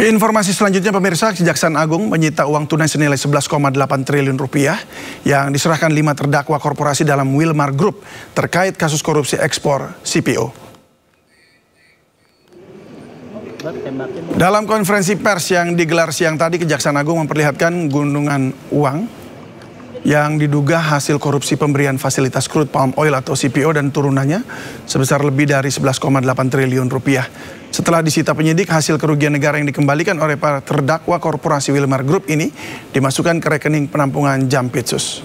Ke informasi selanjutnya, pemirsa, Kejaksaan Agung menyita uang tunai senilai 11,8 triliun rupiah yang diserahkan 5 terdakwa korporasi dalam Wilmar Group terkait kasus korupsi ekspor CPO. Dalam konferensi pers yang digelar siang tadi, Kejaksaan Agung memperlihatkan gunungan uang yang diduga hasil korupsi pemberian fasilitas crude palm oil atau CPO dan turunannya sebesar lebih dari 11,8 triliun rupiah. Setelah disita penyidik, hasil kerugian negara yang dikembalikan oleh para terdakwa korporasi Wilmar Group ini dimasukkan ke rekening penampungan Jampitsus.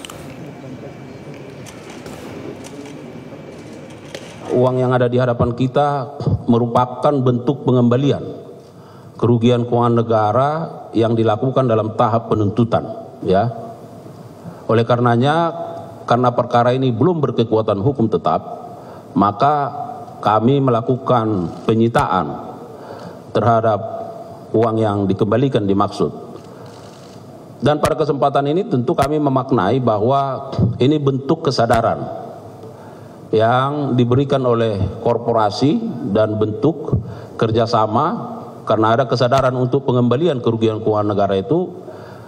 Uang yang ada di hadapan kita merupakan bentuk pengembalian kerugian keuangan negara yang dilakukan dalam tahap penuntutan, ya. Oleh karenanya, karena perkara ini belum berkekuatan hukum tetap, maka kami melakukan penyitaan terhadap uang yang dikembalikan dimaksud. Dan pada kesempatan ini tentu kami memaknai bahwa ini bentuk kesadaran yang diberikan oleh korporasi dan bentuk kerjasama karena ada kesadaran untuk pengembalian kerugian keuangan negara itu.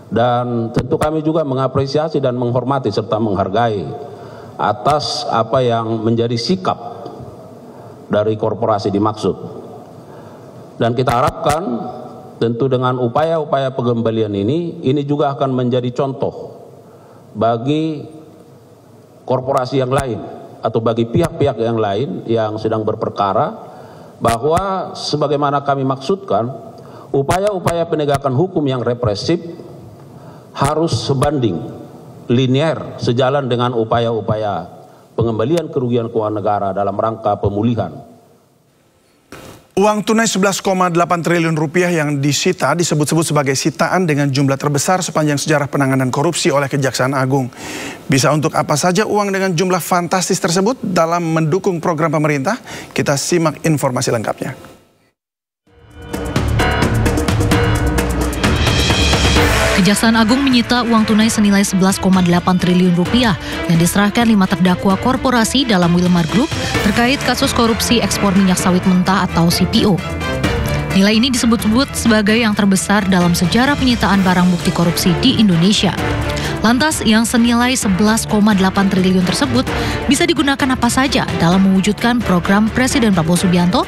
Dan tentu kami juga mengapresiasi dan menghormati serta menghargai atas apa yang menjadi sikap dari korporasi dimaksud. Dan kita harapkan tentu dengan upaya-upaya pengembalian ini juga akan menjadi contoh bagi korporasi yang lain atau bagi pihak-pihak yang lain yang sedang berperkara, bahwa sebagaimana kami maksudkan, upaya-upaya penegakan hukum yang represif harus sebanding, linear, sejalan dengan upaya-upaya pengembalian kerugian keuangan negara dalam rangka pemulihan. Uang tunai 11,8 triliun rupiah yang disita disebut-sebut sebagai sitaan dengan jumlah terbesar sepanjang sejarah penanganan korupsi oleh Kejaksaan Agung. Bisa untuk apa saja uang dengan jumlah fantastis tersebut dalam mendukung program pemerintah? Kita simak informasi lengkapnya. Kejaksaan Agung menyita uang tunai senilai 11,8 triliun rupiah yang diserahkan 5 terdakwa korporasi dalam Wilmar Group terkait kasus korupsi ekspor minyak sawit mentah atau CPO. Nilai ini disebut-sebut sebagai yang terbesar dalam sejarah penyitaan barang bukti korupsi di Indonesia. Lantas, yang senilai 11,8 triliun tersebut bisa digunakan apa saja dalam mewujudkan program Presiden Prabowo Subianto?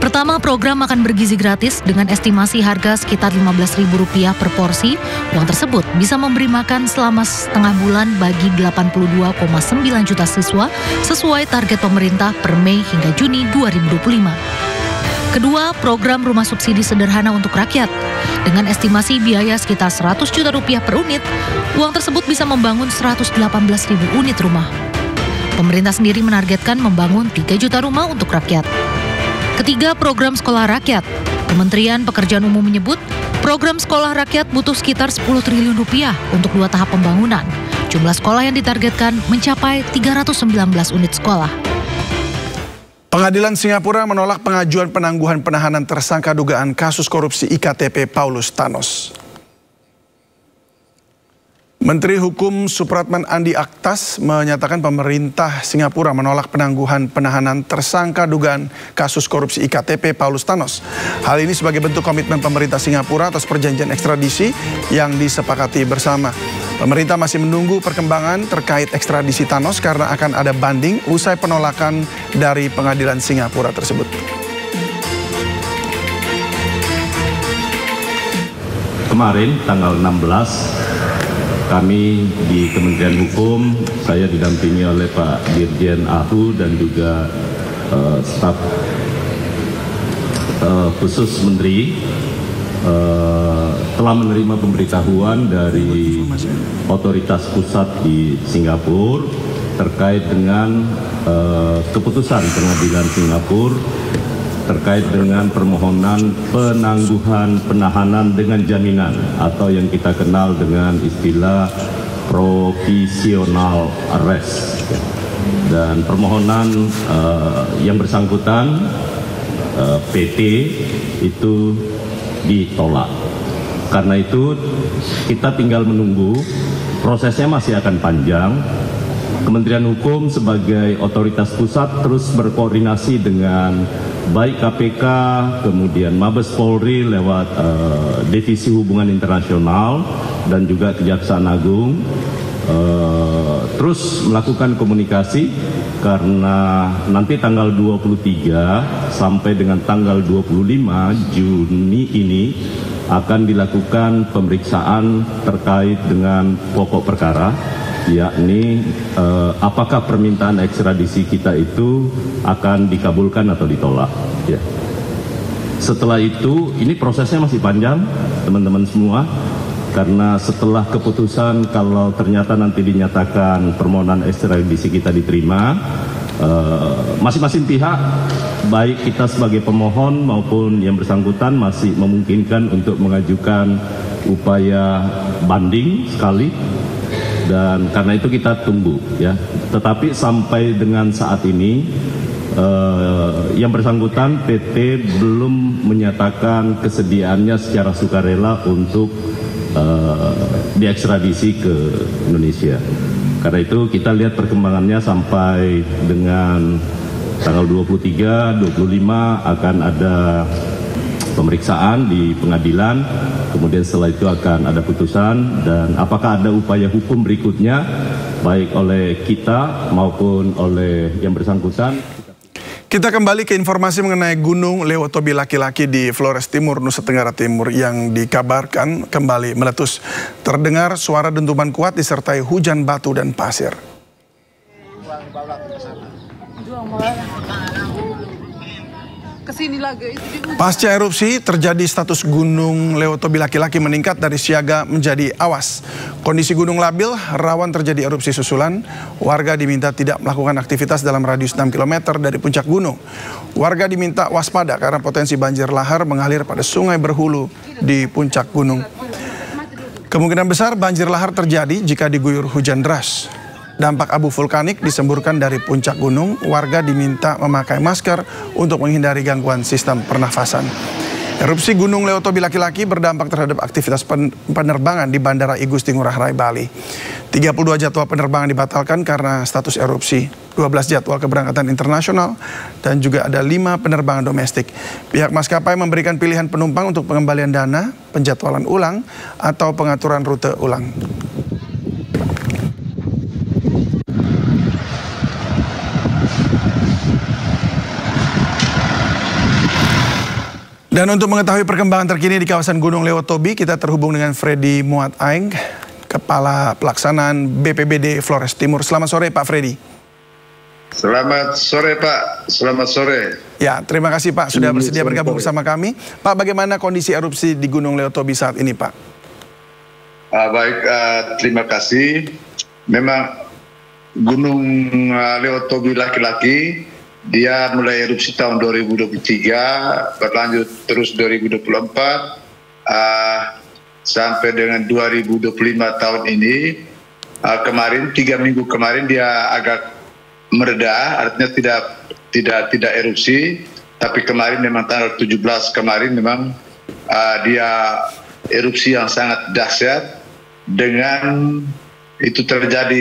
Pertama, program makan bergizi gratis dengan estimasi harga sekitar Rp15.000 per porsi. Uang tersebut bisa memberi makan selama setengah bulan bagi 82,9 juta siswa sesuai target pemerintah per Mei hingga Juni 2025. Kedua, program rumah subsidi sederhana untuk rakyat. Dengan estimasi biaya sekitar Rp100 juta per unit, uang tersebut bisa membangun 118.000 unit rumah. Pemerintah sendiri menargetkan membangun 3 juta rumah untuk rakyat. Ketiga, program sekolah rakyat. Kementerian Pekerjaan Umum menyebut program sekolah rakyat butuh sekitar 10 triliun rupiah untuk 2 tahap pembangunan. Jumlah sekolah yang ditargetkan mencapai 319 unit sekolah. Pengadilan Singapura menolak pengajuan penangguhan penahanan tersangka dugaan kasus korupsi IKTP Paulus Thanos. Menteri Hukum Supratman Andi Aktas menyatakan pemerintah Singapura menolak penangguhan penahanan tersangka dugaan kasus korupsi IKTP Paulus Thanos. Hal ini sebagai bentuk komitmen pemerintah Singapura atas perjanjian ekstradisi yang disepakati bersama. Pemerintah masih menunggu perkembangan terkait ekstradisi Thanos karena akan ada banding usai penolakan dari pengadilan Singapura tersebut. Kemarin tanggal 16 kami di Kementerian Hukum, saya didampingi oleh Pak Dirjen AHU dan juga staf khusus Menteri telah menerima pemberitahuan dari otoritas pusat di Singapura terkait dengan keputusan pengadilan Singapura terkait dengan permohonan penangguhan penahanan dengan jaminan atau yang kita kenal dengan istilah provisional arrest. Dan permohonan yang bersangkutan PT itu ditolak. Karena itu kita tinggal menunggu, prosesnya masih akan panjang. Kementerian Hukum sebagai otoritas pusat terus berkoordinasi dengan baik KPK, kemudian Mabes Polri lewat Divisi Hubungan Internasional dan juga Kejaksaan Agung terus melakukan komunikasi, karena nanti tanggal 23 sampai dengan tanggal 25 Juni ini akan dilakukan pemeriksaan terkait dengan pokok perkara, yakni apakah permintaan ekstradisi kita itu akan dikabulkan atau ditolak. Ya. Setelah itu, ini prosesnya masih panjang, teman-teman semua, karena setelah keputusan kalau ternyata nanti dinyatakan permohonan ekstradisi kita diterima, masing-masing pihak, baik kita sebagai pemohon maupun yang bersangkutan masih memungkinkan untuk mengajukan upaya banding sekali. Dan karena itu kita tunggu, ya. Tetapi sampai dengan saat ini yang bersangkutan PT belum menyatakan kesediaannya secara sukarela untuk diekstradisi ke Indonesia. Karena itu kita lihat perkembangannya sampai dengan tanggal 23, 25 akan ada pemeriksaan di pengadilan, kemudian setelah itu akan ada putusan, dan apakah ada upaya hukum berikutnya baik oleh kita maupun oleh yang bersangkutan. Kita kembali ke informasi mengenai Gunung Lewotobi laki-laki di Flores Timur, Nusa Tenggara Timur yang dikabarkan kembali meletus. Terdengar suara dentuman kuat disertai hujan batu dan pasir. Pasca erupsi terjadi status Gunung Lewotobi laki-laki meningkat dari siaga menjadi awas. Kondisi gunung labil, rawan terjadi erupsi susulan. Warga diminta tidak melakukan aktivitas dalam radius 6 km dari puncak gunung. Warga diminta waspada karena potensi banjir lahar mengalir pada sungai berhulu di puncak gunung. Kemungkinan besar banjir lahar terjadi jika diguyur hujan deras. Dampak abu vulkanik disemburkan dari puncak gunung, warga diminta memakai masker untuk menghindari gangguan sistem pernafasan. Erupsi Gunung Lewotobi laki-laki berdampak terhadap aktivitas penerbangan di Bandara I Gusti Ngurah Rai, Bali. 32 jadwal penerbangan dibatalkan karena status erupsi, 12 jadwal keberangkatan internasional, dan juga ada 5 penerbangan domestik. Pihak maskapai memberikan pilihan penumpang untuk pengembalian dana, penjadwalan ulang, atau pengaturan rute ulang. Dan untuk mengetahui perkembangan terkini di kawasan Gunung Lewotobi, kita terhubung dengan Freddy Muat Aeng, Kepala Pelaksanaan BPBD Flores Timur. Selamat sore Pak Freddy. Selamat sore Pak, selamat sore. Ya, terima kasih Pak sudah bersedia bergabung bersama kami. Pak, bagaimana kondisi erupsi di Gunung Lewotobi saat ini Pak? Baik, terima kasih. Memang Gunung Lewotobi laki-laki, dia mulai erupsi tahun 2023, berlanjut terus 2024, sampai dengan 2025 tahun ini. Kemarin, 3 minggu kemarin dia agak mereda, artinya tidak erupsi. Tapi kemarin memang tanggal 17 kemarin memang dia erupsi yang sangat dahsyat. Dengan itu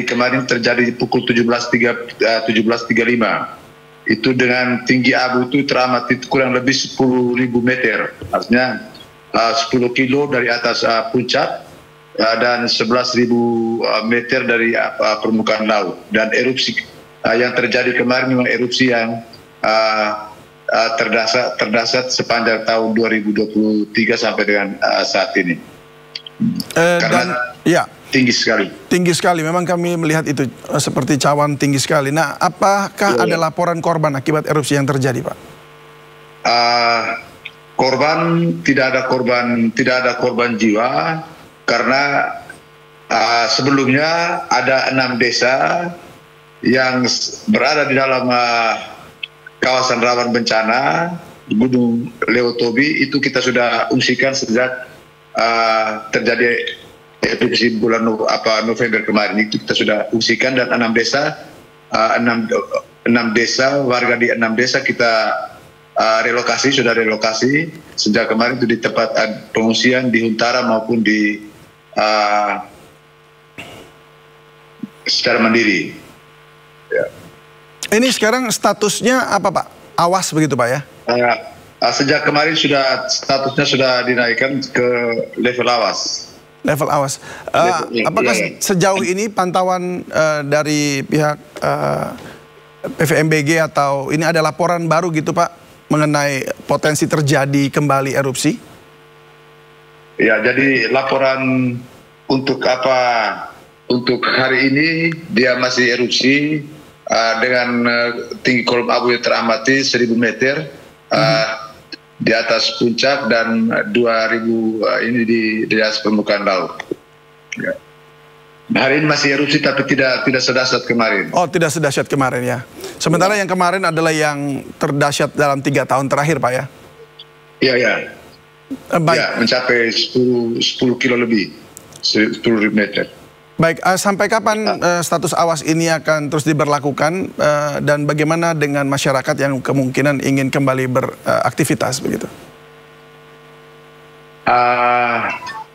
kemarin terjadi pukul 17.35. Itu dengan tinggi abu itu teramati kurang lebih 10.000 meter, artinya 10 kilo dari atas puncak dan 11.000 meter dari permukaan laut. Dan erupsi yang terjadi kemarin memang erupsi yang terdahsyat sepanjang tahun 2023 sampai dengan saat ini. Karena tinggi sekali. Tinggi sekali, memang kami melihat itu seperti cawan tinggi sekali. Nah, apakah ada laporan korban akibat erupsi yang terjadi, Pak? Tidak ada korban jiwa, karena sebelumnya ada 6 desa yang berada di dalam kawasan rawan bencana Gunung Lewotobi. Itu kita sudah ungsikan sejak terjadi erupsi bulan November kemarin. Itu kita sudah fungsikan, dan 6 desa, warga di 6 desa kita sudah relokasi sejak kemarin itu di tempat pengungsian di Huntara maupun di secara mandiri. Ya. Ini sekarang statusnya apa Pak? awas begitu Pak ya? Sejak kemarin statusnya sudah dinaikkan ke level awas. Level awas. Apakah sejauh ini pantauan dari pihak PVMBG atau ini ada laporan baru gitu Pak mengenai potensi terjadi kembali erupsi? Ya, jadi laporan untuk untuk hari ini dia masih erupsi dengan tinggi kolom abu yang teramati 1000 meter di atas puncak dan 2000 ini di atas permukaan laut. Ya. Hari ini masih erupsi tapi tidak sedahsyat kemarin. Oh, tidak sedahsyat kemarin ya. Sementara yang kemarin adalah yang terdahsyat dalam 3 tahun terakhir Pak ya? Iya, ya. Baik. Ya, mencapai 10 kilo lebih, 10 meter. Baik, sampai kapan status awas ini akan terus diberlakukan dan bagaimana dengan masyarakat yang kemungkinan ingin kembali beraktivitas begitu?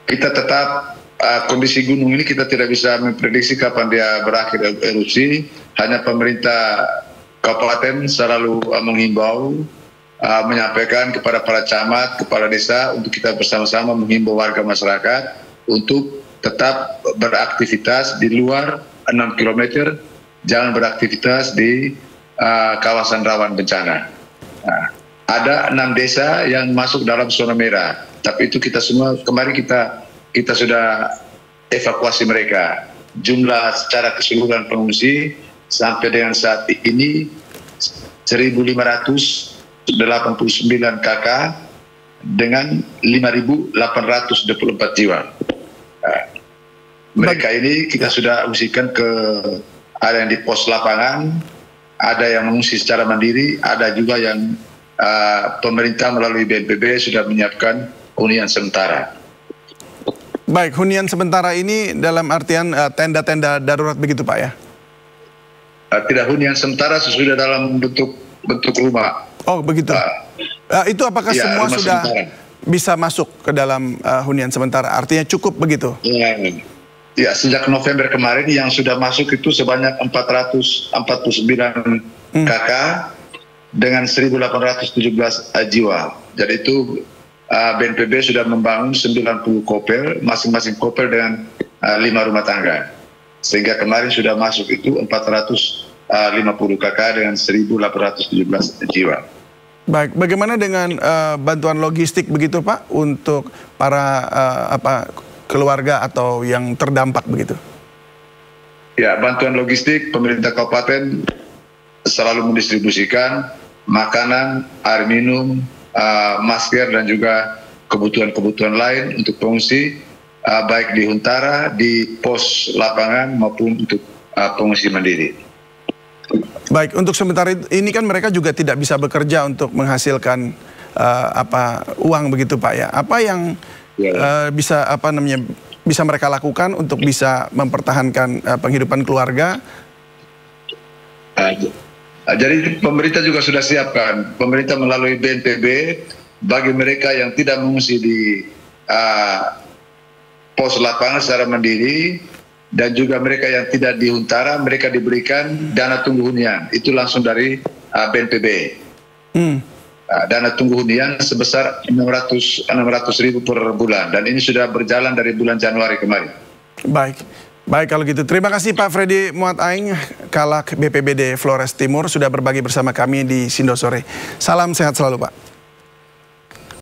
Kita tetap kondisi gunung ini kita tidak bisa memprediksi kapan dia berakhir erupsi. Hanya pemerintah kabupaten selalu menghimbau, menyampaikan kepada para camat, kepala desa untuk kita bersama-sama menghimbau warga masyarakat untuk tetap beraktivitas di luar 6 km, jangan beraktivitas di kawasan rawan bencana. Nah, ada 6 desa yang masuk dalam zona merah, tapi itu kita semua kemarin kita sudah evakuasi mereka. Jumlah secara keseluruhan pengungsi sampai dengan saat ini 1.589 KK dengan 5.824 jiwa. Mereka ini kita sudah ungsikan ke ada yang di pos lapangan, ada yang mengungsi secara mandiri, ada juga yang pemerintah melalui BNPB sudah menyiapkan hunian sementara. Baik, hunian sementara ini dalam artian tenda-tenda darurat begitu Pak ya? Tidak hunian sementara, sesudah dalam bentuk rumah. Oh begitu. Itu apakah ya, semua sudah sementara bisa masuk ke dalam hunian sementara? Artinya cukup begitu? Ya, sejak November kemarin yang sudah masuk itu sebanyak 449 KK dengan 1.817 jiwa. Jadi itu BNPB sudah membangun 90 kopel, masing-masing kopel dengan 5 rumah tangga. Sehingga kemarin sudah masuk itu 450 KK dengan 1.817 jiwa. Baik, bagaimana dengan bantuan logistik begitu Pak untuk para keluarga atau yang terdampak begitu? Ya, bantuan logistik pemerintah kabupaten selalu mendistribusikan makanan, air minum, masker dan juga kebutuhan-kebutuhan lain untuk pengungsi, baik di Huntara, di pos lapangan maupun untuk pengungsi mandiri. Baik, untuk sementara ini kan mereka juga tidak bisa bekerja untuk menghasilkan uang begitu Pak ya. Apa yang bisa mereka lakukan untuk bisa mempertahankan penghidupan keluarga? Jadi pemerintah juga sudah siapkan. Pemerintah melalui BNPB bagi mereka yang tidak mengungsi di pos lapangan secara mandiri dan juga mereka yang tidak di Huntara, mereka diberikan dana tunggu hunian. Itu langsung dari BNPB. Dana tunggu hunian sebesar 600.000 per bulan dan ini sudah berjalan dari bulan Januari kemarin. Baik kalau gitu. Terima kasih Pak Freddy Muat Aing, Kalak BPBD Flores Timur sudah berbagi bersama kami di Sindo Sore. Salam sehat selalu Pak.